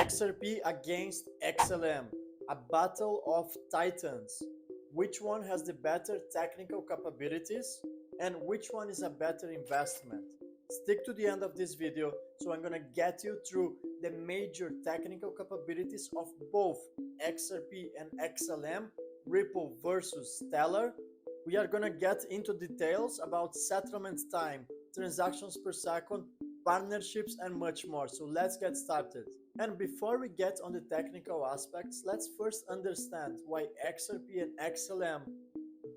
XRP against XLM, a battle of titans. Which one has the better technical capabilities and which one is a better investment? Stick to the end of this video, so I'm gonna get you through the major technical capabilities of both XRP and XLM, Ripple versus Stellar. We are gonna get into details about settlement time, transactions per second, partnerships, and much more. So let's get started. And before we get on the technical aspects, let's first understand why XRP and XLM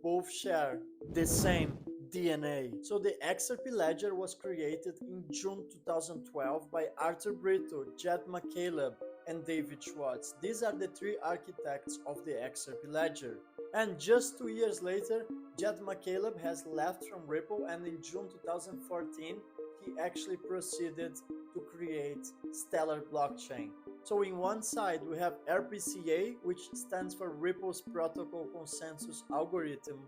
both share the same DNA. So the XRP ledger was created in June 2012 by Arthur Britto, Jed McCaleb, and David Schwartz. These are the three architects of the XRP ledger. And just 2 years later, Jed McCaleb has left from Ripple, and in June 2014, he actually proceeded to create Stellar blockchain. So in one side we have RPCA, which stands for Ripple's Protocol Consensus Algorithm.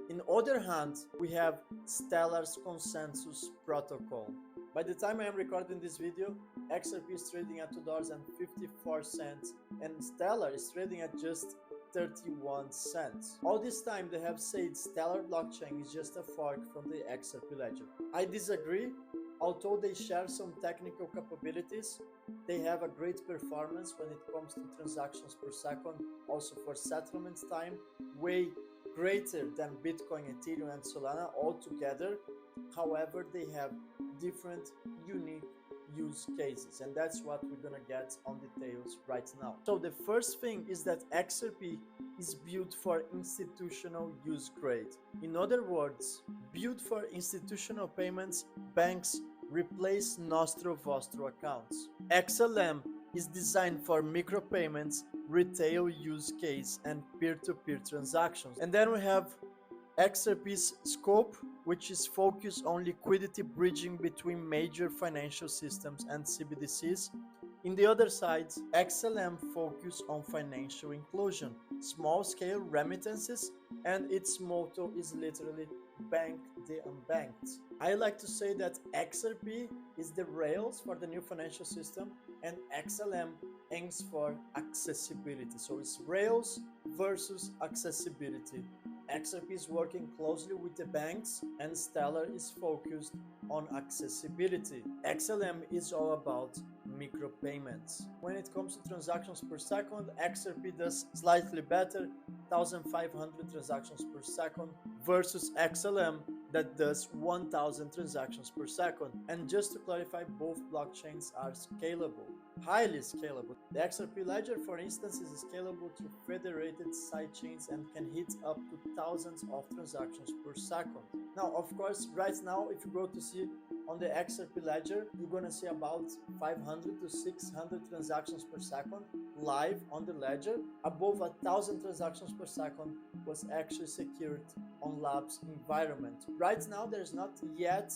In other hand, we have Stellar's Consensus Protocol. By the time I am recording this video, XRP is trading at $2.54 and Stellar is trading at just 31 cents. All this time they have said Stellar blockchain is just a fork from the XRP ledger. I disagree. Although they share some technical capabilities, they have a great performance when it comes to transactions per second, also for settlement time, way greater than Bitcoin, Ethereum, and Solana all together. However, they have different unique use cases, and that's what we're gonna get on details right now. So the first thing is that XRP is built for institutional use grade. In other words, built for institutional payments, banks replace nostro vostro accounts. XLM is designed for micropayments, retail use case, and peer-to-peer transactions. And then we have XRP's scope, which is focused on liquidity bridging between major financial systems and CBDCs. In the other side, XLM focus on financial inclusion, small-scale remittances, and its motto is literally bank the unbanked. I like to say that XRP is the rails for the new financial system and XLM aims for accessibility. So it's rails versus accessibility. XRP is working closely with the banks and Stellar is focused on accessibility. XLM is all about micropayments. When it comes to transactions per second, XRP does slightly better, 1,500 transactions per second versus XLM that does 1,000 transactions per second. And just to clarify, both blockchains are scalable, highly scalable. The XRP ledger, for instance, is scalable to federated sidechains and can hit up to thousands of transactions per second. Now, of course, right now, if you go to see on the XRP ledger, you're gonna see about 500 to 600 transactions per second live on the ledger. Above 1,000 transactions per second was actually secured on Labs environment. Right now, there's not yet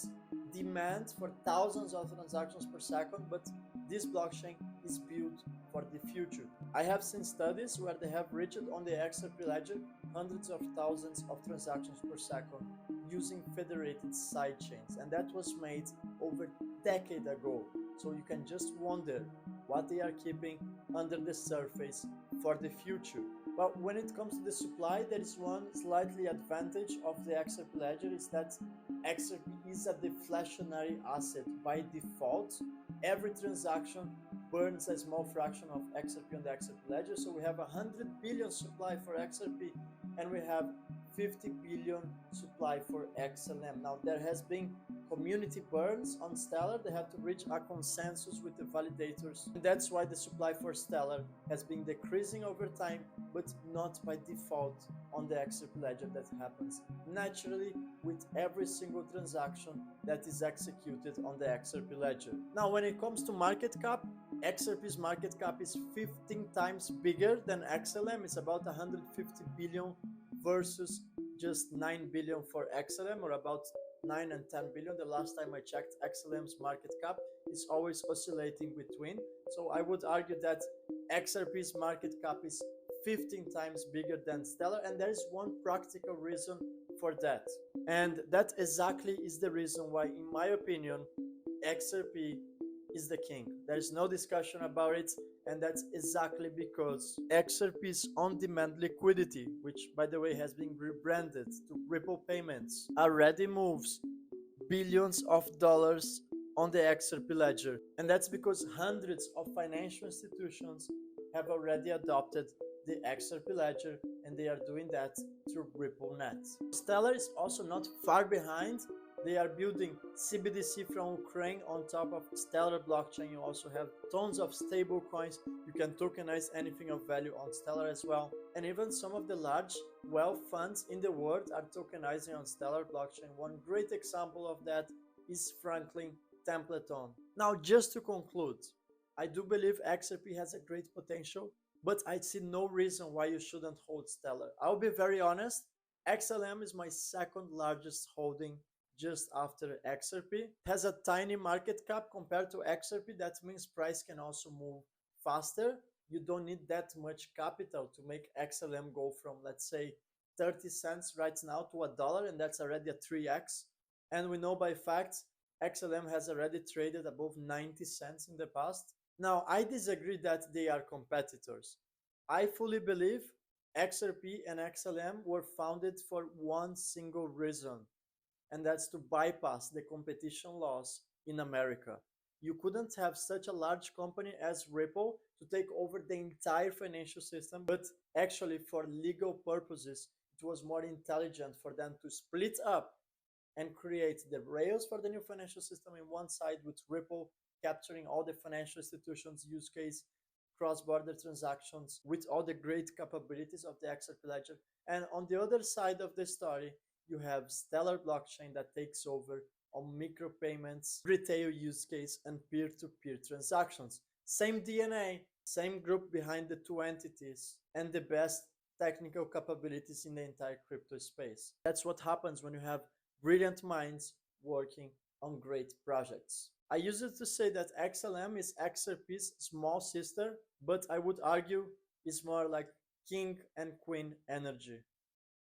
demand for thousands of transactions per second, but this blockchain is built for the future. I have seen studies where they have reached on the XRP ledger hundreds of thousands of transactions per second using federated sidechains, and that was made over a decade ago. So you can just wonder what they are keeping under the surface for the future. But when it comes to the supply, there is one slightly advantage of the XRP ledger is that XRP is a deflationary asset by default. Every transaction burns a small fraction of XRP on the XRP ledger. So we have 100 billion supply for XRP and we have 50 billion supply for XLM. Now there has been community burns on Stellar. They have to reach a consensus with the validators. And that's why the supply for Stellar has been decreasing over time, but not by default on the XRP ledger. That happens naturally with every single transaction that is executed on the XRP ledger. Now, when it comes to market cap, XRP's market cap is 15 times bigger than XLM. It's about 150 billion versus just 9 billion for XLM, or about 9 and 10 billion. The last time I checked, XLM's market cap is always oscillating between. So I would argue that XRP's market cap is 15 times bigger than Stellar, and there is one practical reason for that. And that exactly is the reason why, in my opinion, XRP is the king. There's no discussion about it, and that's exactly because XRP's on-demand liquidity, which by the way has been rebranded to Ripple Payments, already moves billions of dollars on the XRP ledger. And that's because hundreds of financial institutions have already adopted the XRP ledger, and they are doing that through RippleNet. Stellar is also not far behind. They are building CBDC from Ukraine on top of Stellar blockchain. You also have tons of stable coins. You can tokenize anything of value on Stellar as well. And even some of the large wealth funds in the world are tokenizing on Stellar blockchain. One great example of that is Franklin Templeton. Now, just to conclude, I do believe XRP has a great potential, but I see no reason why you shouldn't hold Stellar. I'll be very honest, XLM is my second largest holding just after XRP. It has a tiny market cap compared to XRP. That means price can also move faster. You don't need that much capital to make XLM go from, let's say, 30 cents right now to $1, and that's already a 3x. And we know by fact, XLM has already traded above 90 cents in the past. Now, I disagree that they are competitors. I fully believe XRP and XLM were founded for one single reason, and that's to bypass the competition laws in America. You couldn't have such a large company as Ripple to take over the entire financial system, but actually, for legal purposes, it was more intelligent for them to split up and create the rails for the new financial system in one side, with Ripple capturing all the financial institutions use case, cross-border transactions with all the great capabilities of the XRP ledger. And on the other side of the story, you have Stellar blockchain that takes over on micropayments, retail use case, and peer-to-peer transactions. Same DNA, same group behind the two entities, and the best technical capabilities in the entire crypto space. That's what happens when you have brilliant minds working on great projects. I use it to say that XLM is XRP's small sister, but I would argue it's more like king and queen energy.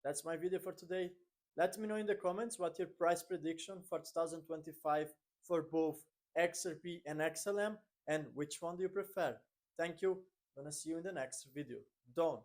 That's my video for today. Let me know in the comments what your price prediction for 2025 for both XRP and XLM, and which one do you prefer. Thank you. Gonna see you in the next video. Done.